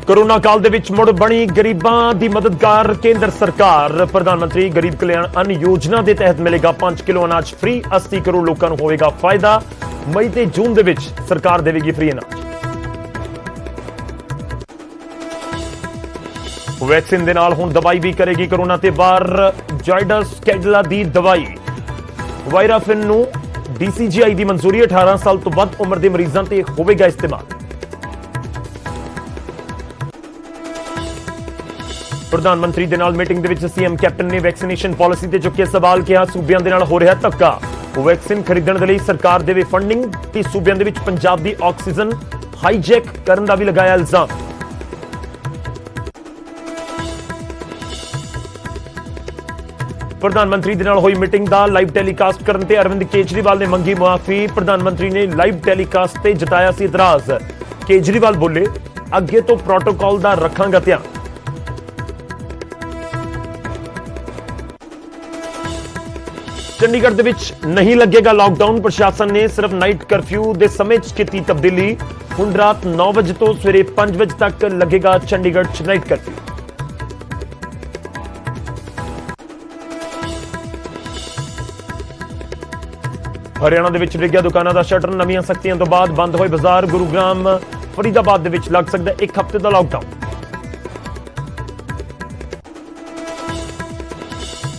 Corona काल दे विच मुड़ बनी गरीबां दी मददगार केंद्र सरकार। प्रधानमंत्री गरीब कल्याण अन्न योजना के तहत मिलेगा 5 किलो अनाज फ्री। 80 करोड़ लोगों को होगा फायदा। मई ते जून दे विच सरकार देगी फ्री अनाज। वैक्सीन दे नाल हुण दवाई भी करेगी कोरोना ते बार। जाइडस कैडिला दी दवाई वायराफिन नूं DCGI की मंजूरी। 18 साल तो वध उम्र के मरीजों ते होवेगा इस्तेमाल। प्रधानमंत्री दे नाल मीटिंग दे विच सीएम कैप्टन ने वैक्सीनेशन पॉलिसी ते चुके सवाल। किया सूबियां दे नाल हो रहा धक्का। वैक्सीन खरीदण दे लई सरकार देवे फंडिंग ते सूबियां दे विच पंजाब दी ऑक्सीजन हाईजैक करन दा भी लगाया इल्जाम। प्रधानमंत्री दे नाल होई मीटिंग दा लाइव टेलीकास्ट करन ते अरविंद केजरीवाल ने मंगी मुआफी। प्रधानमंत्री ने लाइव टेलीकास्ट ते जताया सी इतराज। केजरीवाल बोले अगे तो प्रोटोकॉल दा रखांगा ध्यान। चंडीगढ़ दे विच नहीं लगेगा लॉकडाउन। प्रशासन ने सिर्फ नाइट कर्फ्यू दे समय च की तब्दीली। हुण रात 9 बजे तो सवेरे 5 बजे तक लगेगा चंडीगढ़ च नाइट कर्फ्यू। हरियाणा दे विच डिग्गिया दुकानां दा शटर। नवीं सख्तियां तो बाद बंद होए बाजार। गुरुग्राम फरीदाबाद दे विच लग सकदा 1 हफ्ते का लॉकडाउन।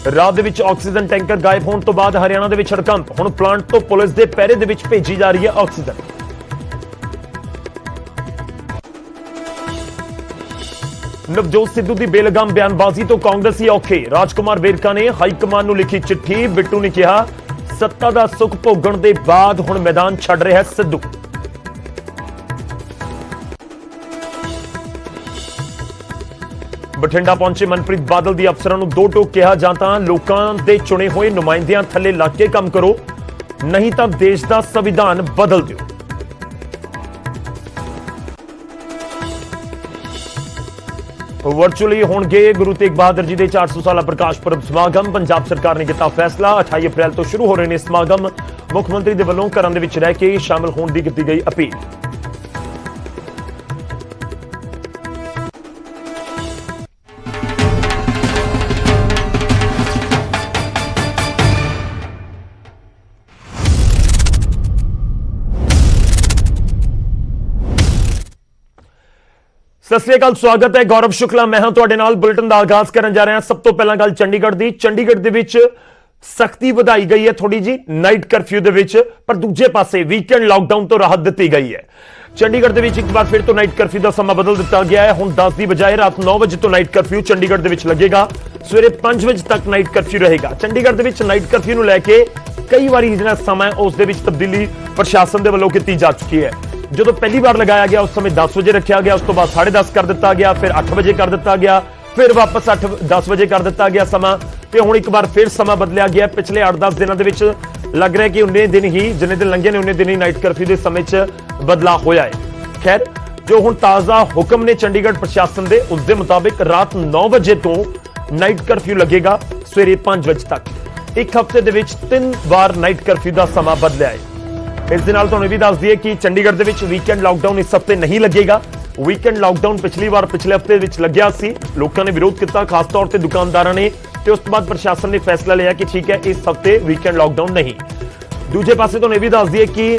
रात दे विच ऑक्सीजन टैंकर गायब होने तो बाद हरियाणा दे विच हड़कंप। हुण प्लांट तो पुलिस दे पहरे दे विच भेजी जा रही है ऑक्सीजन। नवजोत सिद्धू की बेलगाम बयानबाजी तो कांग्रेसी औखे। राजकुमार वेरका ने हाईकमान नूं लिखी चिट्ठी। बिट्टू ने कहा सत्ता दा सुख भोगण दे बाद हुण मैदान छड्ड रहा सिद्धू। बठिंडा पहुंचे मनप्रीत बादल दी अफसरां नूं दो टोक कहा। जां तां लोकां दे चुने हुए नुमाइंदियां थल्ले लग के काम करो, नहीं तां देश दा संविधान बदल दिओ। वर्चुअली होणगे गुरु तेग बहादुर जी के 400 साला प्रकाश पुरब समागम। पंजाब सरकार ने किया फैसला। 28 अप्रैल तो शुरू हो रहे हैं समागम। मुख्यमंत्री के वलों घरां दे विच रह के शामिल होने की की गई अपील। सत श्री अकाल, स्वागत है। गौरव शुक्ला मैं हां तुहाडे नाल। बुलेटिन का आगाज करन जा रहे हैं। सब तो पहला गल चंडीगढ़ की। चंडीगढ़ दे विच सख्ती वधाई गई है थोड़ी जी नाइट कर्फ्यू दे विच, पर दूजे पासे वीकेंड लॉकडाउन तो राहत दी गई है। चंडीगढ़ दे विच एक बार फिर तो नाइट कर्फ्यू का समा बदल दिता गया है। हुण 10 की बजाय रात 9 बजे तो नाइट कर्फ्यू चंडीगढ़ दे विच लगेगा। सवेरे 5 बजे तक नाइट कर्फ्यू रहेगा। चंडीगढ़ दे विच नाइट कर्फ्यू नूं लैके कई बारी जिहड़ा समा है उस दे विच तब्दीली प्रशासन दे वल्लों कीती जा चुकी है। जो पहली बार लगाया गया उस समय 10 बजे रखा गया, उस तो बाद 10:30 कर दिता गया, फिर 8 बजे कर दिता गया, फिर वापस 10 बजे कर दिता गया समा, ते हुण एक बार फिर समा बदलिया गया। पिछले 8-10 दिनों के विच लग रहा है कि उन्ने दिन ही जिन्ने दिन लंघे ने उन्ने दिन ही नाइट कर्फ्यू के समय च बदलाव होया है। खैर जो हुण ताज़ा हुक्म ने चंडीगढ़ प्रशासन के उसके मुताबिक रात 9 बजे तो नाइट कर्फ्यू लगेगा सवेरे 5 बजे तक। एक हफ्ते के विच 3 बार नाइट कर्फ्यू का समा बदलिया है। इस दे नाल तुहानूं भी दस दईए कि चंडीगढ़ दे विच वीकेंड लॉकडाउन इस हफ्ते नहीं लगेगा। वीकेंड लॉकडाउन पिछली बार पिछले हफ्ते विच लग्या सी, लोगों ने विरोध किया, खास तौर पर दुकानदारों ने, ते उस तो बाद प्रशासन ने फैसला लिया कि ठीक है इस हफ्ते वीकेंड लॉकडाउन नहीं। दूजे पासे तुहानूं भी दस दईए कि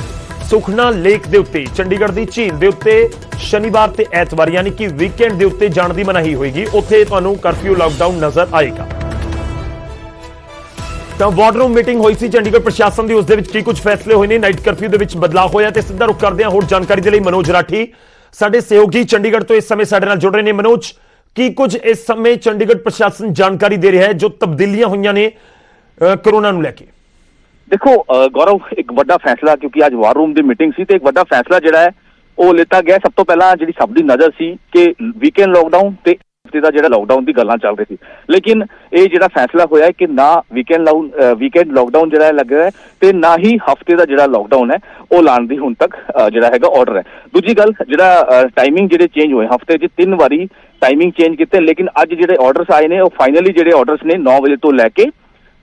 सुखना लेक दे उत्ते चंडीगढ़ की झील के उत्ते शनिवार ते ऐतवार यानी कि वीकेंड के उत्ते जाण दी मनाही होएगी। उत्थे तुहानूं कर्फ्यू लॉकडाउन नजर आएगा। वार रूम मीटिंग हुई सी चंडीगढ़ प्रशासन की, उसदे विच की कुछ फैसले हुए ने। नाइट कर्फ्यू दे विच बदलाव होया ते सीधा रुख करदे हां होर जानकारी दे लई मनोज राठी साडे सहयोगी चंडीगढ़ तो इस समय साडे नाल जुड़ रहे हैं। मनोज, की कुछ इस समय चंडीगढ़ प्रशासन जानकारी दे रहा है जो तब्दीलियां हुई ने कोरोना नूं लैके? देखो गौरव, एक बड़ा फैसला, क्योंकि आज वार रूम की मीटिंग सी, तो एक बड़ा फैसला जिहड़ा है वो लिता गया। सब तो पहला जिहड़ी सब दी नज़र सी कि वीकेंड लॉकडाउन ते हफ्ते का जिहड़ा लॉकडाउन की गल्लां चल रही थी, लेकिन ये जिहड़ा फैसला होया है कि ना वीकेंड लॉकडाउन जिहड़ा लग रहा है ते ना ही हफ्ते का जिहड़ा लॉकडाउन है वो लाने दी हुण तक जिहड़ा हैगा ऑर्डर है। दूजी गल जिहड़ा टाइमिंग जिहड़े चेंज होए, हफ्ते 'च 3 बारी टाइमिंग चेंज कीते, लेकिन अज जिहड़े ऑर्डर्स आए ने वो फाइनली जिहड़े ऑर्डर्स ने 9 बजे तो लैके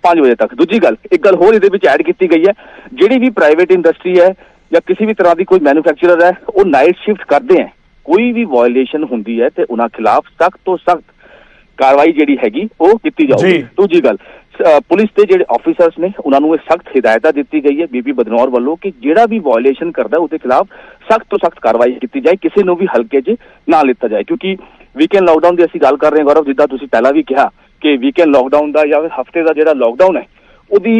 5 बजे तक। दूजी गल, एक गल होर इहदे विच ऐड की गई है, जिहड़ी भी प्राइवेट इंडस्ट्री है या किसी भी तरह की कोई मैन्युफैक्चरर है वो नाइट शिफ्ट करते हैं, ਕੋਈ ਵੀ ਵਾਇਓਲੇਸ਼ਨ ਹੁੰਦੀ ਹੈ ਤੇ ਉਹਨਾਂ ਖਿਲਾਫ ਸਖਤ ਤੋਂ ਸਖਤ ਕਾਰਵਾਈ ਜਿਹੜੀ ਹੈਗੀ ਉਹ ਕੀਤੀ ਜਾਊਗੀ। ਦੂਜੀ ਗੱਲ, ਪੁਲਿਸ ਦੇ ਜਿਹੜੇ ਆਫੀਸਰਸ ਨੇ ਉਹਨਾਂ ਨੂੰ ਇਹ ਸਖਤ ਹਿਦਾਇਤਾਂ ਦਿੱਤੀ ਗਈ ਹੈ ਬੀਬੀ ਬਦਨੌਰ ਵੱਲੋਂ ਕਿ ਜਿਹੜਾ ਵੀ ਵਾਇਓਲੇਸ਼ਨ ਕਰਦਾ ਉਹਦੇ ਖਿਲਾਫ ਸਖਤ ਤੋਂ ਸਖਤ ਕਾਰਵਾਈ ਕੀਤੀ ਜਾਏ, ਕਿਸੇ ਨੂੰ ਵੀ ਹਲਕੇ 'ਚ ਨਾ ਲਿੱਤਾ ਜਾਏ। ਕਿਉਂਕਿ ਵੀਕਐਂਡ ਲਾਕਡਾਊਨ ਦੀ ਅਸੀਂ ਗੱਲ ਕਰ ਰਹੇ ਹਾਂ ਗੌਰਵ, ਜਿੱਦਾਂ ਤੁਸੀਂ ਪਹਿਲਾਂ ਵੀ ਕਿਹਾ ਕਿ ਵੀਕਐਂਡ ਲਾਕਡਾਊਨ ਦਾ ਜਾਂ ਹਫਤੇ ਦਾ ਜਿਹੜਾ ਲਾਕਡਾਊਨ ਹੈ ਉਹਦੀ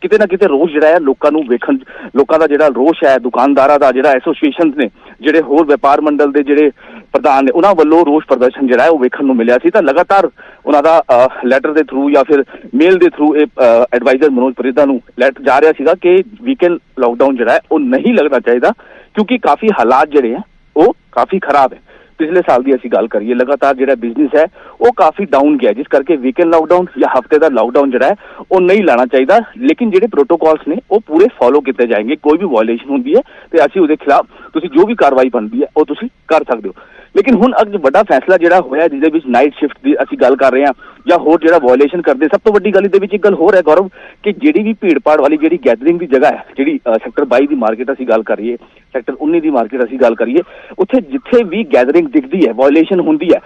ਕਿਤੇ ਨਾ ਕਿਤੇ ਰੋਸ਼ ਜਿਹੜਾ ਹੈ ਲੋਕਾਂ ਨੂੰ ਵੇਖਣ, ਲੋਕਾਂ ਦਾ ਜਿਹੜਾ ਰੋਸ਼ ਹੈ, ਦੁਕਾਨਦਾਰਾਂ ਦਾ ਜਿਹੜਾ ਐਸੋਸੀਏਸ਼ਨ ਨੇ, ਜਿਹੜੇ ਹੋਰ ਵਪਾਰ ਮੰਡਲ ਦੇ ਜਿਹੜੇ ਪ੍ਰਧਾਨ ਨੇ, ਉਹਨਾਂ ਵੱਲੋਂ ਰੋਸ਼ ਪ੍ਰਦਰਸ਼ਨ ਜਿਹੜਾ ਹੈ ਉਹ ਵੇਖਣ ਨੂੰ ਮਿਲਿਆ ਸੀ। ਤਾਂ ਲਗਾਤਾਰ ਉਹਨਾਂ ਦਾ ਲੈਟਰ ਦੇ ਥਰੂ ਜਾਂ ਫਿਰ ਮੇਲ ਦੇ ਥਰੂ ਇਹ ਐਡਵਾਈਜ਼ਰ ਮਨੋਜ ਪਰਿਦਾ ਨੂੰ ਲੈਟਰ ਜਾ ਰਿਹਾ ਸੀਗਾ ਕਿ ਵੀਕਐਂਡ ਲਾਕਡਾਊਨ ਜਿਹੜਾ ਹੈ ਉਹ ਨਹੀਂ ਲੱਗਣਾ ਚਾਹੀਦਾ, ਕਿਉਂਕਿ ਕਾਫੀ ਹਾਲਾਤ ਜਿਹੜੇ ਹੈ ਉਹ ਕਾਫੀ ਖਰਾਬ ਹੈ। ਪਿਛਲੇ ਸਾਲ ਦੀ ਅਸੀਂ ਗੱਲ ਕਰੀਏ, ਲਗਾਤਾਰ ਜਿਹੜਾ ਬਿਜ਼ਨਸ ਹੈ ਉਹ ਕਾਫੀ ਡਾਊਨ ਗਿਆ, ਜਿਸ ਕਰਕੇ ਵੀਕਐਂਡ ਲਾਕਡਾਊਨ ਜਾਂ ਹਫਤੇ ਦਾ ਲਾਕਡਾਊਨ ਜਿਹੜਾ ਹੈ ਉਹ ਨਹੀਂ ਲਾਣਾ ਚਾਹੀਦਾ। ਲੇਕਿਨ ਜਿਹੜੇ ਪ੍ਰੋਟੋਕੋਲਸ ਨੇ ਉਹ ਪੂਰੇ ਫੋਲੋ ਕੀਤੇ ਜਾਣਗੇ। ਕੋਈ ਵੀ ਵਾਇਓਲੇਸ਼ਨ ਹੁੰਦੀ ਹੈ ਤੇ ਅਸੀਂ ਉਹਦੇ ਖਿਲਾਫ ਤੁਸੀਂ ਜੋ ਵੀ ਕਾਰਵਾਈ ਬਣਦੀ ਹੈ ਉਹ ਤੁਸੀਂ ਕਰ ਸਕਦੇ ਹੋ। ਲੇਕਿਨ ਹੁਣ ਅੱਜ ਵੱਡਾ ਫੈਸਲਾ ਜਿਹੜਾ ਹੋਇਆ, ਜਿਹਦੇ ਵਿੱਚ ਨਾਈਟ ਸ਼ਿਫਟ ਦੀ ਅਸੀਂ ਗੱਲ ਕਰ ਰਹੇ ਹਾਂ ਜਾਂ ਹੋਰ ਜਿਹੜਾ ਵਾਇਓਲੇਸ਼ਨ ਕਰਦੇ, ਸਭ ਤੋਂ ਵੱਡੀ ਗੱਲ ਇਹਦੇ ਵਿੱਚ ਇੱਕ ਗੱਲ ਹੋਰ ਹੈ ਗੌਰਵ ਕਿ ਜਿਹੜੀ ਵੀ ਭੀੜ ਭਾੜ ਵਾਲੀ ਜਿਹੜੀ ਗੈਦਰਿੰਗ ਦੀ ਜਗ੍ਹਾ ਹੈ, ਜਿਹੜੀ ਸੈਕਟਰ 22 ਦੀ ਮਾਰਕੀਟ ਅਸੀਂ ਗੱਲ ਕਰੀਏ, ਸੈਕਟਰ 19 ਦੀ ਮਾਰਕੀਟ ਅਸੀਂ ਗੱਲ ਕਰੀਏ, ਉੱਥੇ ਜਿੱਥੇ ਵੀ ਗੈਦਰਿੰਗ ਦਿਖਦੀ ਹੈ, ਵਾਇਓਲੇਸ਼ਨ ਹੁੰਦੀ ਹੈ,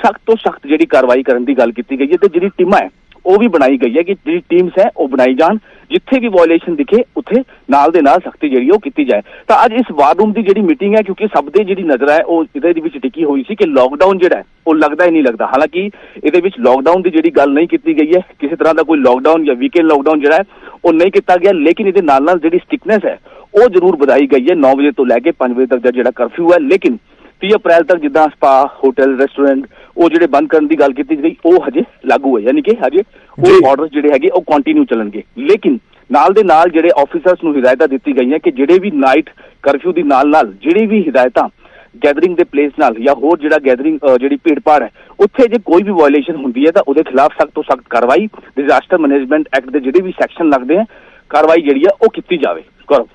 ਸਖਤ ਤੋਂ ਸਖਤ ਜਿਹੜੀ ਕਾਰਵਾਈ ਕਰਨ ਦੀ ਗੱਲ ਕੀਤੀ ਗਈ ਹੈ। ਤੇ ਜਿਹੜੀ ਟੀਮਾਂ ਹੈ ਉਹ ਵੀ ਬਣਾਈ ਗਈ ਹੈ ਕਿ ਜਿਹੜੀ ਟੀਮਸ ਹੈ ਉਹ ਬਣਾਈ ਜਾਣ, ਜਿੱਥੇ ਵੀ ਵਾਇਓਲੇਸ਼ਨ ਦਿਖੇ ਉੱਥੇ ਨਾਲ ਦੇ ਨਾਲ ਸਖਤੀ ਜਿਹੜੀ ਉਹ ਕੀਤੀ ਜਾਏ। ਤਾਂ ਅੱਜ ਇਸ ਵਾਰ ਰੂਮ ਦੀ ਜਿਹੜੀ ਮੀਟਿੰਗ ਹੈ, ਕਿਉਂਕਿ ਸਭ ਦੇ ਜਿਹੜੀ ਨਜ਼ਰ ਹੈ ਉਹ ਇਹਦੇ ਵਿੱਚ ਟਿਕੀ ਹੋਈ ਸੀ ਕਿ ਲਾਕਡਾਊਨ ਜਿਹੜਾ ਹੈ ਉਹ ਲੱਗਦਾ ਹੀ ਨਹੀਂ ਲੱਗਦਾ। ਹਾਲਾਂਕਿ ਇਹਦੇ ਵਿੱਚ ਲਾਕਡਾਊਨ ਦੀ ਜਿਹੜੀ ਗੱਲ ਨਹੀਂ ਕੀਤੀ ਗਈ ਹੈ, ਕਿਸੇ ਤਰ੍ਹਾਂ ਦਾ ਕੋਈ ਲਾਕਡਾਊਨ ਜਾਂ ਵੀਕਐਂਡ ਲਾਕਡਾਊਨ ਜਿਹੜਾ ਹੈ ਉਹ ਨਹੀਂ ਕੀਤਾ ਗਿਆ, ਲੇਕਿਨ ਇਹਦੇ ਨਾਲ ਨਾਲ ਜਿਹੜੀ ਸਟ੍ਰਿਕਨੈਸ ਹੈ ਉਹ ਜ਼ਰੂਰ ਵਧਾਈ ਗਈ ਹੈ। 9 ਵਜੇ ਤੋਂ ਲੈ ਕੇ 5 ਵਜੇ ਤੱਕ ਦਾ ਜਿਹੜਾ ਕਰਫਿਊ ਹੈ, ਲੇਕਿਨ 30 ਅਪ੍ਰੈਲ ਤੱਕ ਜਿੱਦਾਂ ਸਪਾ, ਹੋਟਲ, ਰੈਸਟੋਰੈਂਟ ਉਹ ਜਿਹੜੇ ਬੰਦ ਕਰਨ ਦੀ ਗੱਲ ਕੀਤੀ ਗਈ ਉਹ ਹਜੇ ਲਾਗੂ ਹੈ, ਯਾਨੀ ਕਿ ਹਜੇ ਉਹ ਆਰਡਰਸ ਜਿਹੜੇ ਹੈਗੇ ਉਹ ਕੰਟੀਨਿਊ ਚੱਲਣਗੇ। ਲੇਕਿਨ ਨਾਲ ਦੇ ਨਾਲ ਜਿਹੜੇ ਆਫੀਸਰਸ ਨੂੰ ਹਿਦਾਇਤਾਂ ਦਿੱਤੀ ਗਈਆਂ ਕਿ ਜਿਹੜੇ ਵੀ ਨਾਈਟ ਕਰਫਿਊ ਦੀ ਨਾਲ ਨਾਲ ਜਿਹੜੀ ਵੀ ਹਿਦਾਇਤਾਂ ਗੈਦਰਿੰਗ ਦੇ ਪਲੇਸ ਨਾਲ ਜਾਂ ਹੋਰ ਜਿਹੜਾ ਗੈਦਰਿੰਗ ਜਿਹੜੀ ਭੀੜ ਭਾੜ ਹੈ ਉੱਥੇ ਜੇ ਕੋਈ ਵੀ ਵਾਇਓਲੇਸ਼ਨ ਹੁੰਦੀ ਹੈ ਤਾਂ ਉਹਦੇ ਖਿਲਾਫ ਸਖਤ ਤੋਂ ਸਖਤ ਕਾਰਵਾਈ, ਡਿਜ਼ਾਸਟਰ ਮੈਨੇਜਮੈਂਟ ਐਕਟ ਦੇ ਜਿਹੜੇ ਵੀ ਸੈਕਸ਼ਨ ਲੱਗਦੇ ਆ, ਕਾਰਵਾਈ ਜਿਹੜੀ ਆ ਉਹ ਕੀਤੀ ਜਾਵੇ। ਗੌਰਵ,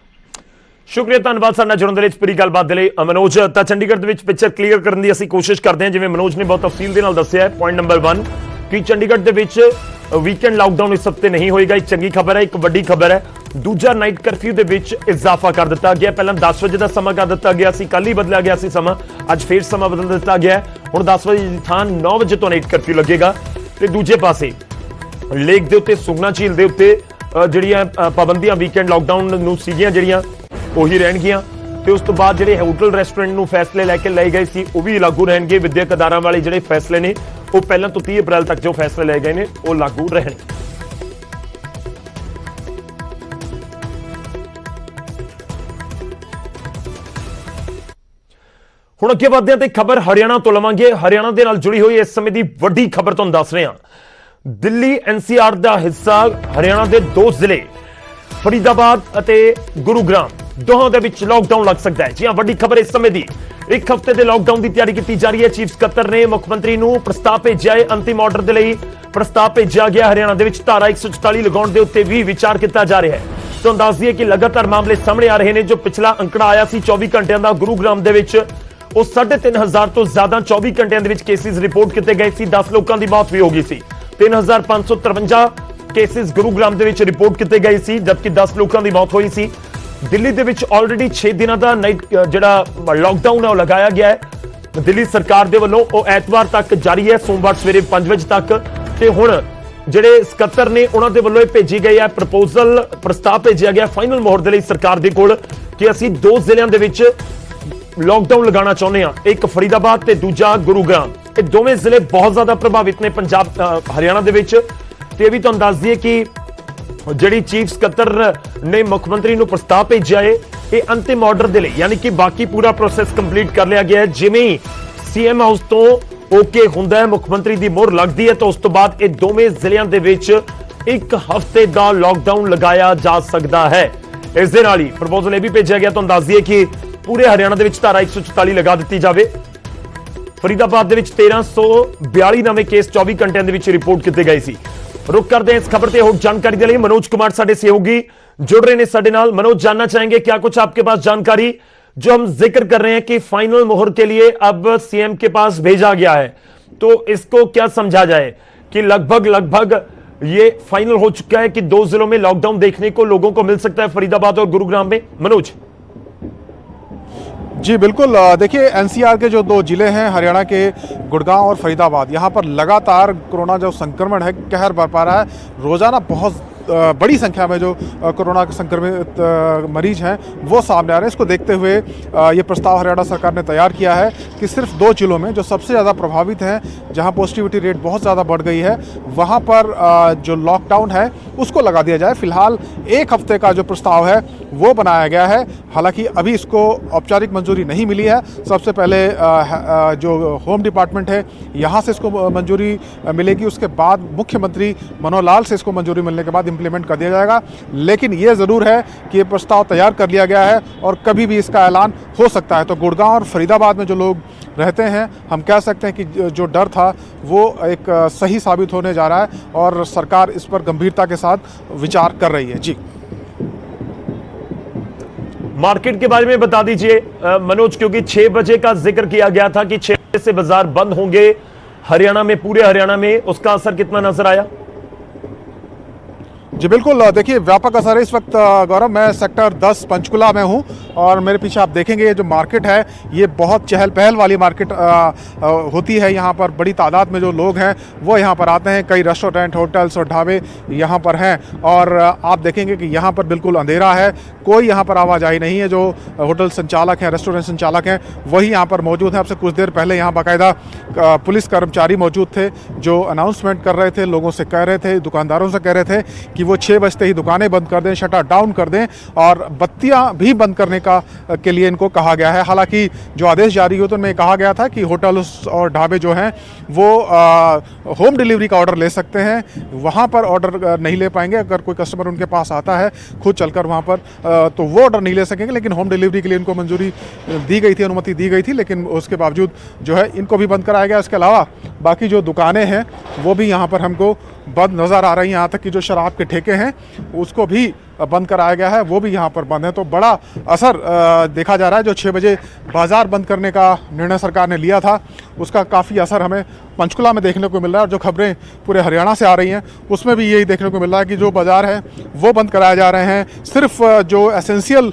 ਸ਼ੁਕਰੀਆ, ਧੰਨਵਾਦ ਸਾਡੇ ਨਾਲ ਜੁੜਨ ਦੇ ਲਈ, ਪੂਰੀ ਗੱਲਬਾਤ ਦੇ ਲਈ। ਮਨੋਜ, ਤਾਂ ਚੰਡੀਗੜ੍ਹ ਦੇ ਵਿੱਚ ਪਿਕਚਰ ਕਲੀਅਰ ਕਰਨ ਦੀ ਅਸੀਂ ਕੋਸ਼ਿਸ਼ ਕਰਦੇ ਹਾਂ, ਜਿਵੇਂ ਮਨੋਜ ਨੇ ਬਹੁਤ ਤਫਸੀਲ ਦੇ ਨਾਲ ਦੱਸਿਆ ਹੈ। ਪੁਆਇੰਟ ਨੰਬਰ 1 ਕਿ ਚੰਡੀਗੜ੍ਹ ਦੇ ਵਿੱਚ ਵੀਕਐਂਡ ਲਾਕਡਾਊਨ ਇਸ ਹਫ਼ਤੇ ਨਹੀਂ ਹੋਏਗਾ, ਇੱਕ ਚੰਗੀ ਖਬਰ ਹੈ, ਇੱਕ ਵੱਡੀ ਖਬਰ ਹੈ। ਦੂਜਾ, ਨਾਈਟ ਕਰਫਿਊ ਦੇ ਵਿੱਚ ਇਜ਼ਾਫਾ ਕਰ ਦਿੱਤਾ ਗਿਆ। ਪਹਿਲਾਂ 10 ਵਜੇ ਦਾ ਸਮਾਂ ਕਰ ਦਿੱਤਾ ਗਿਆ ਸੀ, ਕੱਲ ਹੀ ਬਦਲਿਆ ਗਿਆ ਸੀ ਸਮਾਂ, ਅੱਜ ਫੇਰ ਸਮਾਂ ਬਦਲ ਦਿੱਤਾ ਗਿਆ। ਹੁਣ 10 ਵਜੇ ਦੀ ਥਾਂ 9 ਵਜੇ ਤੋਂ ਨਾਈਟ ਕਰਫਿਊ ਲੱਗੇਗਾ। ਤੇ ਦੂਜੇ ਪਾਸੇ ਲੇਕ ਦੇ ਉੱਤੇ, ਸੁਖਨਾ ਝੀਲ ਦੇ ਉੱਤੇ ਜਿਹੜੀਆਂ ਪਾਬੰਦੀਆਂ ਵੀਕਐਂਡ ਲਾਕਡਾਊਨ ਨੂੰ ਸੀਗੀਆਂ ਜਿਹੜੀਆਂ ਉਹੀ ਰਹਿਣਗੀਆਂ। ਤੇ ਉਸ ਤੋਂ ਬਾਅਦ ਜਿਹੜੇ ਹੋਟਲ ਰੈਸਟੋਰੈਂਟ ਨੂੰ ਫੈਸਲੇ ਲੈ ਕੇ ਲਏ ਗਏ ਸੀ ਉਹ ਵੀ ਲਾਗੂ ਰਹਿਣਗੇ। ਵਿਦਿਅਕ ਅਦਾਰਿਆਂ ਵਾਲੇ ਜਿਹੜੇ ਫੈਸਲੇ ਨੇ ਉਹ ਪਹਿਲਾਂ ਤੋਂ 30 ਅਪ੍ਰੈਲ ਤੱਕ ਜੋ ਫੈਸਲੇ ਲਏ ਗਏ ਨੇ ਉਹ ਲਾਗੂ ਰਹਿਣਗੇ। ਹੁਣ ਅੱਗੇ ਵਧਦੇ ਹਾਂ ਤੇ ਖਬਰ ਹਰਿਆਣਾ ਤੋਂ ਲਵਾਂਗੇ। ਹਰਿਆਣਾ ਦੇ ਨਾਲ ਜੁੜੀ ਹੋਈ ਇਸ ਸਮੇਂ ਦੀ ਵੱਡੀ ਖਬਰ ਤੁਹਾਨੂੰ ਦੱਸ ਰਹੇ ਹਾਂ। ਦਿੱਲੀ ਐਨਸੀਆਰ ਦਾ ਹਿੱਸਾ ਹਰਿਆਣਾ ਦੇ 2 ਜ਼ਿਲ੍ਹੇ ਫਰੀਦਾਬਾਦ ਅਤੇ ਗੁਰੂਗ੍ਰਾਮ ਦੋਹਾਂ ਦੇ ਵਿੱਚ ਲਾਕਡਾਊਨ ਲੱਗ ਸਕਦਾ ਹੈ। ਜੀ ਹਾਂ, ਵੱਡੀ ਖਬਰ ਇਸ ਸਮੇਂ ਦੀ। ਇੱਕ ਹਫ਼ਤੇ ਦੇ ਲਾਕਡਾਊਨ ਦੀ ਤਿਆਰੀ ਕੀਤੀ ਜਾ ਰਹੀ ਹੈ। ਚੀਫ ਸਕੱਤਰ ਨੇ ਮੁੱਖ ਮੰਤਰੀ ਨੂੰ ਪ੍ਰਸਤਾਵ ਭੇਜਿਆ ਹੈ। ਅੰਤਿਮ ਆਰਡਰ ਦੇ ਲਈ ਪ੍ਰਸਤਾਵ ਭੇਜਿਆ ਗਿਆ। ਹਰਿਆਣਾ ਦੇ ਵਿੱਚ ਧਾਰਾ 144 ਲਗਾਉਣ ਦੇ ਉੱਤੇ ਵੀ ਵਿਚਾਰ ਕੀਤਾ ਜਾ ਰਿਹਾ ਹੈ। ਤੁਹਾਨੂੰ ਦੱਸ ਦਈਏ ਕਿ ਲਗਾਤਾਰ ਮਾਮਲੇ ਸਾਹਮਣੇ ਆ ਰਹੇ ਨੇ। ਜੋ ਪਿਛਲਾ ਅੰਕੜਾ ਆਇਆ ਸੀ 24 ਘੰਟਿਆਂ ਦਾ ਗੁਰੂਗ੍ਰਾਮ ਦੇ ਵਿੱਚ, ਉਹ 3500 ਤੋਂ ਜ਼ਿਆਦਾ 24 ਘੰਟਿਆਂ ਦੇ ਵਿੱਚ ਕੇਸਿਸ ਰਿਪੋਰਟ ਕੀਤੇ ਗਏ ਸੀ। 10 ਲੋਕਾਂ ਦੀ ਮੌਤ ਵੀ ਹੋ ਗਈ ਸੀ। 3553 ਕੇਸਿਸ ਗੁਰੂਗ੍ਰਾਮ ਦੇ ਵਿੱਚ ਰਿਪੋਰਟ ਕੀਤੇ ਗਏ ਸੀ, ਜਦਕਿ 10 ਲੋਕਾਂ ਦੀ ਮੌਤ ਹੋਈ ਸੀ। ਦਿੱਲੀ ਦੇ ਵਿੱਚ ਆਲਰੇਡੀ 6 ਦਿਨਾਂ ਦਾ ਨਾਈਟ ਜਿਹੜਾ ਲਾਕਡਾਊਨ ਹੈ ਉਹ ਲਗਾਇਆ ਗਿਆ ਹੈ ਦਿੱਲੀ ਸਰਕਾਰ ਦੇ ਵੱਲੋਂ। ਉਹ ਐਤਵਾਰ ਤੱਕ ਜਾਰੀ ਹੈ, ਸੋਮਵਾਰ ਸਵੇਰੇ 5 ਵਜੇ ਤੱਕ। ਤੇ ਹੁਣ ਜਿਹੜੇ ਸਕੱਤਰ ਨੇ ਉਹਨਾਂ ਦੇ ਵੱਲੋਂ ਇਹ ਭੇਜੀ ਗਈ ਹੈ ਪ੍ਰਸਤਾਵ ਭੇਜਿਆ ਗਿਆ ਫਾਈਨਲ ਮੋਹਰ ਦੇ ਲਈ ਸਰਕਾਰ ਦੇ ਕੋਲ ਕਿ ਅਸੀਂ 2 ਜ਼ਿਲ੍ਹਿਆਂ ਦੇ ਵਿੱਚ ਲਾਕਡਾਊਨ ਲਗਾਉਣਾ ਚਾਹੁੰਦੇ ਹਾਂ, ਇੱਕ ਫਰੀਦਾਬਾਦ ਤੇ ਦੂਜਾ ਗੁਰੂਗ੍ਰਾਮ। ਇਹ ਦੋਵੇਂ ਜ਼ਿਲ੍ਹੇ ਬਹੁਤ ਜ਼ਿਆਦਾ ਪ੍ਰਭਾਵਿਤ ਨੇ ਪੰਜਾਬ ਹਰਿਆਣਾ ਦੇ ਵਿੱਚ। ਤੇ ਇਹ ਵੀ ਤੁਹਾਨੂੰ ਦੱਸ ਦਈਏ ਕਿ ਜਿਹੜੀ ਚੀਫ ਸਕੱਤਰ ਨੇ ਮੁੱਖ ਮੰਤਰੀ ਨੂੰ ਪ੍ਰਸਤਾਵ ਭੇਜਿਆ ਹੈ, ਇਹ ਅੰਤਿਮ ਆਰਡਰ ਦੇ ਲਈ, ਯਾਨੀ ਕਿ ਬਾਕੀ ਪੂਰਾ ਪ੍ਰੋਸੈਸ ਕੰਪਲੀਟ ਕਰ ਲਿਆ ਗਿਆ ਹੈ। ਜਿਵੇਂ ਹੀ ਸੀਐਮ ਹਾਊਸ ਤੋਂ ਓਕੇ ਹੁੰਦਾ ਹੈ, ਮੁੱਖ ਮੰਤਰੀ ਦੀ ਮੋਹਰ ਲੱਗਦੀ ਹੈ, ਤਾਂ ਉਸ ਤੋਂ ਬਾਅਦ ਇਹ ਦੋਵੇਂ ਜ਼ਿਲ੍ਹਿਆਂ ਦੇ ਵਿੱਚ ਇੱਕ ਹਫ਼ਤੇ ਦਾ ਲਾਕਡਾਊਨ ਲਗਾਇਆ ਜਾ ਸਕਦਾ ਹੈ। ਇਸ ਦੇ ਨਾਲ ਹੀ ਪ੍ਰਪੋਜ਼ਲ ਇਹ ਵੀ ਭੇਜਿਆ ਗਿਆ, ਤੁਹਾਨੂੰ ਦੱਸ ਦਈਏ ਕਿ ਪੂਰੇ ਹਰਿਆਣਾ ਦੇ ਵਿੱਚ ਧਾਰਾ 144 ਲਗਾ ਦਿੱਤੀ ਜਾਵੇ। ਫਰੀਦਾਬਾਦ ਦੇ ਵਿੱਚ 1342 ਨਵੇਂ ਕੇਸ 24 ਘੰਟਿਆਂ ਦੇ ਵਿੱਚ ਰਿਪੋर्ट ਕੀਤੇ ਗਏ ਸੀ। रुक करते हैं इस खबर से। और जानकारी के लिए मनोज कुमार साडे सहयोगी जुड़ रहे हैं साडे नाल। मनोज, जानना चाहेंगे क्या कुछ आपके पास जानकारी जो हम जिक्र कर रहे हैं कि फाइनल मोहर के लिए अब सीएम के पास भेजा गया है, तो इसको क्या समझा जाए कि लगभग ये फाइनल हो चुका है कि 2 जिलों में लॉकडाउन देखने को लोगों को मिल सकता है, फरीदाबाद और गुरुग्राम में? मनोज। जी बिल्कुल, देखिए एनसीआर के जो 2 जिले हैं हरियाणा के गुड़गांव और फरीदाबाद, यहाँ पर लगातार कोरोना जो संक्रमण है कहर बरपा रहा है। रोज़ाना बहुत बड़ी संख्या में जो कोरोना के संक्रमित मरीज हैं वो सामने आ रहे हैं। इसको देखते हुए ये प्रस्ताव हरियाणा सरकार ने तैयार किया है कि सिर्फ 2 जिलों में जो सबसे ज़्यादा प्रभावित हैं, जहां पॉजिटिविटी रेट बहुत ज़्यादा बढ़ गई है, वहां पर जो लॉकडाउन है उसको लगा दिया जाए। फिलहाल 1 हफ्ते का जो प्रस्ताव है वो बनाया गया है। हालांकि अभी इसको औपचारिक मंजूरी नहीं मिली है। सबसे पहले जो होम डिपार्टमेंट है यहाँ से इसको मंजूरी मिलेगी, उसके बाद मुख्यमंत्री मनोहर लाल से इसको मंजूरी मिलने के बाद इंप्लीमेंट कर दिया जाएगा। लेकिन ये ज़रूर है कि ये प्रस्ताव तैयार कर लिया गया है और कभी भी इसका ऐलान हो सकता है। तो गुड़गांव और फरीदाबाद में जो लोग रहते हैं, हम कह सकते हैं कि जो डर था वो एक सही साबित होने जा रहा है और सरकार इस पर गंभीरता के साथ विचार कर रही है। जी, मार्केट के बारे में बता दीजिए मनोज, क्योंकि 6 बजे का जिक्र किया गया था कि 6 बजे से बाजार बंद होंगे हरियाणा में, पूरे हरियाणा में, उसका असर कितना नजर आया? जी बिल्कुल, देखिए व्यापक असर है इस वक्त। गौरव, मैं सेक्टर 10 पंचकुला में हूं और मेरे पीछे आप देखेंगे ये जो मार्केट है ये बहुत चहल पहल वाली मार्केट होती है। यहाँ पर बड़ी तादाद में जो लोग हैं वो यहाँ पर आते हैं। कई रेस्टोरेंट, होटल्स और ढाबे यहाँ पर हैं और आप देखेंगे कि यहाँ पर बिल्कुल अंधेरा है, कोई यहाँ पर आवाजाही नहीं है। जो होटल संचालक हैं, रेस्टोरेंट संचालक हैं, वही यहाँ पर मौजूद हैं। अब से कुछ देर पहले यहाँ बाकायदा पुलिस कर्मचारी मौजूद थे जो अनाउंसमेंट कर रहे थे, लोगों से कह रहे थे, दुकानदारों से कह रहे थे कि वो 6 बजते ही दुकानें बंद कर दें, शटर डाउन कर दें और बत्तियां भी बंद करने के लिए इनको कहा गया है। हालांकि जो आदेश जारी हुए तो उनमें कहा गया था कि होटल और ढाबे जो हैं वो होम डिलीवरी का ऑर्डर ले सकते हैं, वहां पर ऑर्डर नहीं ले पाएंगे। अगर कोई कस्टमर उनके पास आता है खुद चलकर वहां पर तो वो ऑर्डर नहीं ले सकेंगे। लेकिन होम डिलीवरी के लिए इनको मंजूरी दी गई थी, अनुमति दी गई थी, लेकिन उसके बावजूद जो है इनको भी बंद कराया गया। इसके अलावा बाकी जो दुकानें हैं वो भी यहाँ पर हमको बंद नज़र आ रही हैं। यहाँ तक कि जो शराब के ठेके हैं उसको भी बंद कराया गया है, वो भी यहाँ पर बंद है। तो बड़ा असर देखा जा रहा है। जो 6 बजे बाज़ार बंद करने का निर्णय सरकार ने लिया था उसका काफ़ी असर हमें पंचकुला में देखने को मिल रहा है और जो खबरें पूरे हरियाणा से आ रही हैं उसमें भी यही देखने को मिल रहा है कि जो बाज़ार है वो बंद कराए जा रहे हैं। सिर्फ जो एसेंशियल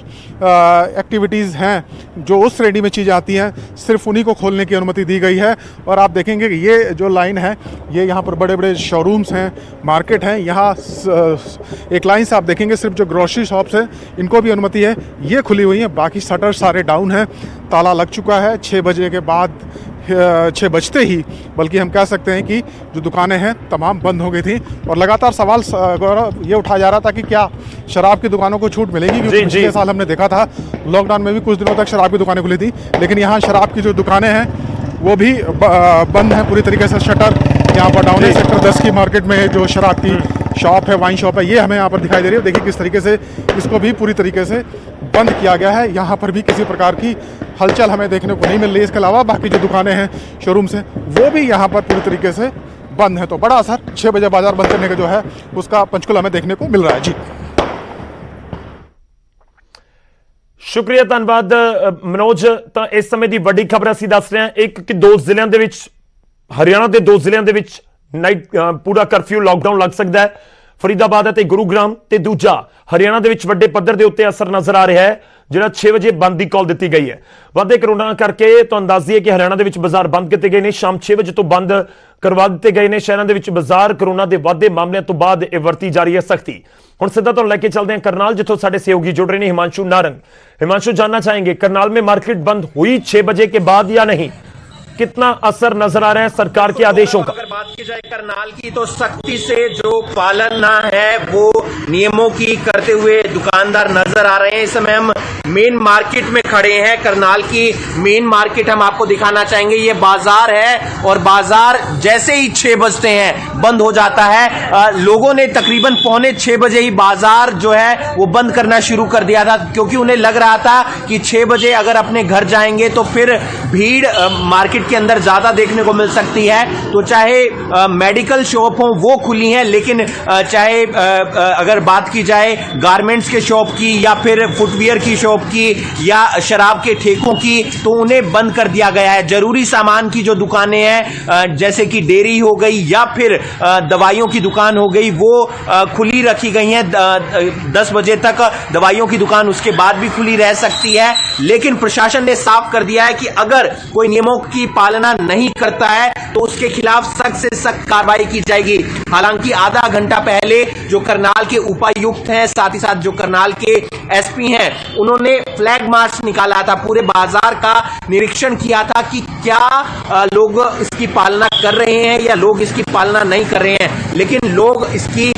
एक्टिविटीज़ हैं, जो उस श्रेणी में चीज़ें आती हैं, सिर्फ उन्हीं को खोलने की अनुमति दी गई है। और आप देखेंगे कि ये जो लाइन है ये यहाँ पर बड़े बड़े शोरूम्स हैं, मार्केट हैं। यहाँ एक लाइन से आप देखेंगे सिर्फ जो ग्रोसरी शॉप्स हैं इनको भी अनुमति है, ये खुली हुई हैं। बाकी शटर सारे डाउन हैं, ताला लग चुका है। 6 बजे के बाद 6 बजते ही बल्कि हम कह सकते हैं कि जो दुकानें हैं तमाम बंद हो गई थी। और लगातार सवाल गौरव ये उठाया जा रहा था कि क्या शराब की दुकानों को छूट मिलेगी, क्योंकि पिछले साल हमने देखा था लॉकडाउन में भी कुछ दिनों तक शराब की दुकानें खुली थी, लेकिन यहाँ शराब की जो दुकानें हैं वो भी बंद हैं पूरी तरीके से। शटर यहाँ पर डाउन है। सेक्टर 10 की मार्केट में जो शराब की शॉप है, वाइन शॉप है, ये हमें यहाँ पर दिखाई दे रही है। देखिए किस तरीके से इसको भी पूरी तरीके से बंद किया गया है। यहाँ पर भी किसी प्रकार की हलचल हमें देखने को नहीं मिल रही है। इसके अलावा बाकी जो दुकानें हैं, शोरूम्स हैं, वो भी यहाँ पर पूरी तरीके से बंद है। तो बड़ा असर 6 बजे बाजार बंद करने का जो है उसका पंचकुला में देखने को मिल रहा है। जी शुक्रिया, धन्यवाद मनोज। ਤਾਂ ਇਸ ਸਮੇਂ ਦੀ ਵੱਡੀ ਖਬਰ ਅਸੀਂ ਦੱਸ ਰਹੇ ਹਾਂ। ਇੱਕ ਕਿ 2 ਜ਼ਿਲ੍ਹਿਆਂ ਦੇ ਵਿੱਚ, ਹਰਿਆਣਾ ਦੇ 2 ਜ਼ਿਲ੍ਹਿਆਂ ਦੇ ਵਿੱਚ ਨਾਈਟ ਪੂਰਾ ਕਰਫਿਊ ਲਾਕਡਾਊਨ ਲੱਗ ਸਕਦਾ ਹੈ, ਫਰੀਦਾਬਾਦ ਅਤੇ ਗੁਰੂਗ੍ਰਾਮ। ਤੇ ਦੂਜਾ ਹਰਿਆਣਾ ਦੇ ਵਿੱਚ ਵੱਡੇ ਪੱਧਰ ਦੇ ਉੱਤੇ ਅਸਰ ਨਜ਼ਰ ਆ ਰਿਹਾ ਹੈ, ਜਿਹੜਾ 6 ਵਜੇ ਬੰਦ ਦੀ ਕਾਲ ਦਿੱਤੀ ਗਈ ਹੈ। ਵਾਧੇ ਕਰੋਨਾ ਕਰਕੇ ਤੁਹਾਨੂੰ ਦੱਸ ਦਈਏ ਕਿ ਹਰਿਆਣਾ ਦੇ ਵਿੱਚ ਬਾਜ਼ਾਰ ਬੰਦ ਕੀਤੇ ਗਏ ਨੇ, ਸ਼ਾਮ 6 ਵਜੇ ਤੋਂ ਬੰਦ ਕਰਵਾ ਦਿੱਤੇ ਗਏ ਨੇ ਸ਼ਹਿਰਾਂ ਦੇ ਵਿੱਚ ਬਾਜ਼ਾਰ। ਕਰੋਨਾ ਦੇ ਵਾਧੇ ਮਾਮਲਿਆਂ ਤੋਂ ਬਾਅਦ ਇਹ ਵਰਤੀ ਜਾ ਰਹੀ ਹੈ ਸਖਤੀ। ਹੁਣ ਸਿੱਧਾ ਤੁਹਾਨੂੰ ਲੈ ਕੇ ਚੱਲਦੇ ਹਾਂ ਕਰਨਾਲ, ਜਿੱਥੋਂ ਸਾਡੇ सहयोगी जुड़ रहे हैं हिमांशु नारंग। हिमांशु, जानना चाहेंगे करनाल में मार्केट बंद हुई 6 बजे के बाद या नहीं, कितना असर नजर आ रहा है सरकार के आदेशों का? अगर बात की जाए करनाल की तो सख्ती से जो पालन ना है वो नियमों की करते हुए दुकानदार नजर आ रहे हैं। इस समय हम मेन मार्केट में खड़े हैं। करनाल की मेन मार्केट हम आपको दिखाना चाहेंगे। ये बाजार है और बाजार जैसे ही 6 बजते हैं बंद हो जाता है। लोगों ने तकरीबन 5:45 बजे ही बाजार जो है वो बंद करना शुरू कर दिया था, क्योंकि उन्हें लग रहा था कि 6 बजे अगर अपने घर जाएंगे तो फिर भीड़ मार्केट के अंदर ज्यादा देखने को मिल सकती है। तो चाहे मेडिकल शॉप हो वो खुली हैं, लेकिन चाहे अगर बात की जाए गारमेंट्स के शॉप की या फिर फुटवियर की शॉप की या शराब के ठेकों की, तो उन्हें बंद कर दिया गया है। जरूरी सामान की जो दुकानें हैं जैसे कि डेयरी हो गई या फिर दवाइयों की दुकान हो गई, वो खुली रखी गई हैं 10 बजे तक। दवाइयों की दुकान उसके बाद भी खुली रह सकती है, लेकिन प्रशासन ने साफ कर दिया है कि अगर कोई नियमों की पालना नहीं करता है तो उसके खिलाफ सख्त से सख्त कार्रवाई की जाएगी। हालांकि आधा घंटा पहले जो करनाल के उपायुक्त हैं, साथ ही साथ जो करनाल के एसपी हैं, उन्होंने फ्लैग मार्च निकाला था, पूरे बाजार का निरीक्षण किया था कि क्या लोग इसकी पालना कर रहे हैं या लोग इसकी पालना नहीं कर रहे हैं। लेकिन लोग इसकी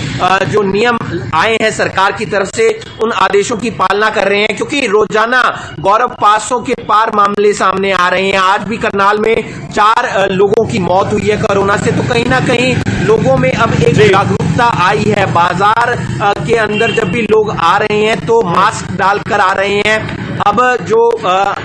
जो नियम आए हैं सरकार की तरफ से, उन आदेशों की पालना कर रहे हैं, क्योंकि रोजाना गौरव 500 के पार मामले सामने आ रहे हैं। आज भी करनाल में 4 लोगों की मौत हुई है कोरोना से। तो कहीं ना कहीं लोगों में अब एक जागरूकता आई है। बाजार के अंदर जब भी लोग आ रहे हैं तो मास्क डालकर आ रहे हैं। अब जो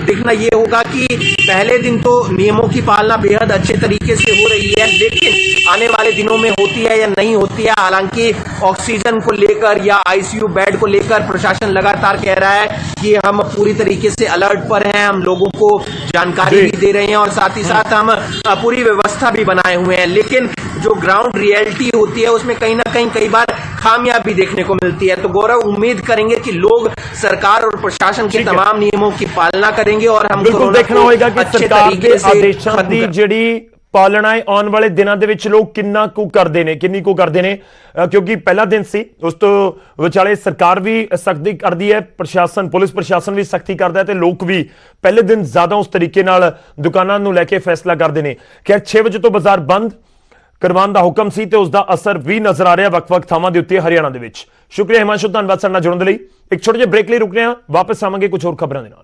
देखना ये होगा कि पहले दिन तो नियमों की पालना बेहद अच्छे तरीके से हो रही है, लेकिन आने वाले दिनों में होती है या नहीं होती है। हालांकि ऑक्सीजन को लेकर या आईसीयू बेड को लेकर प्रशासन लगातार कह रहा है कि हम पूरी तरीके से अलर्ट पर हैं, हम लोगों को जानकारी भी दे रहे हैं और साथ ही साथ हम पूरी व्यवस्था भी बनाए हुए हैं। लेकिन जो ग्राउंड रियलिटी होती है उसमें कहीं ना कहीं कई बार खामियां भी देखने को मिलती है। तो गौरव, उम्मीद करेंगे कि लोग सरकार और प्रशासन के तमाम नियमों की पालना करेंगे और हम बिल्कुल देखना होगा कि सरकार के आदेशों की ਜਿਹੜੀ ਪਾਲਣਾ ਹੈ ਆਉਣ ਵਾਲੇ ਦਿਨਾਂ ਦੇ ਵਿੱਚ ਲੋਕ ਕਿੰਨੀ ਕੁ ਕਰਦੇ ਨੇ ਕਿਉਂਕਿ ਪਹਿਲਾ ਦਿਨ ਸੀ, ਉਸ ਤੋਂ ਵਿਚਾਲੇ ਸਰਕਾਰ ਵੀ ਸਖਤੀ ਕਰਦੀ ਹੈ, ਪ੍ਰਸ਼ਾਸਨ ਪੁਲਿਸ ਪ੍ਰਸ਼ਾਸਨ ਵੀ ਸਖਤੀ ਕਰਦਾ ਹੈ ਤੇ ਲੋਕ ਵੀ ਪਹਿਲੇ ਦਿਨ ਜ਼ਿਆਦਾ ਉਸ ਤਰੀਕੇ ਨਾਲ ਦੁਕਾਨਾਂ ਨੂੰ ਲੈ ਕੇ ਫੈਸਲਾ ਕਰਦੇ ਨੇ। ਖੈਰ 6 ਵਜੇ ਤੋਂ ਬਾਜ਼ਾਰ ਬੰਦ ਕਰਵਾਉਣ ਦਾ ਹੁਕਮ ਸੀ ਤੇ ਉਸ ਦਾ ਅਸਰ ਵੀ ਨਜ਼ਰ ਆ ਰਿਹਾ ਵੱਖ-ਵੱਖ ਥਾਵਾਂ ਦੇ ਉੱਤੇ ਹਰਿਆਣਾ ਦੇ ਵਿੱਚ। ਸ਼ੁਕਰੀਆ ਹਿਮਾਂਸ਼ੂ, ਧੰਨਵਾਦ ਸਾਡੇ ਨਾਲ ਜੁੜਨ ਦੇ ਲਈ। ਇੱਕ ਛੋਟੇ ਜਿਹੇ ਬ੍ਰੇਕ ਲਈ ਰੁਕ ਰਹੇ ਹਾਂ, ਵਾਪਸ ਆਵਾਂਗੇ ਕੁਝ ਹੋਰ ਖਬਰਾਂ ਦੇ ਨਾਲ।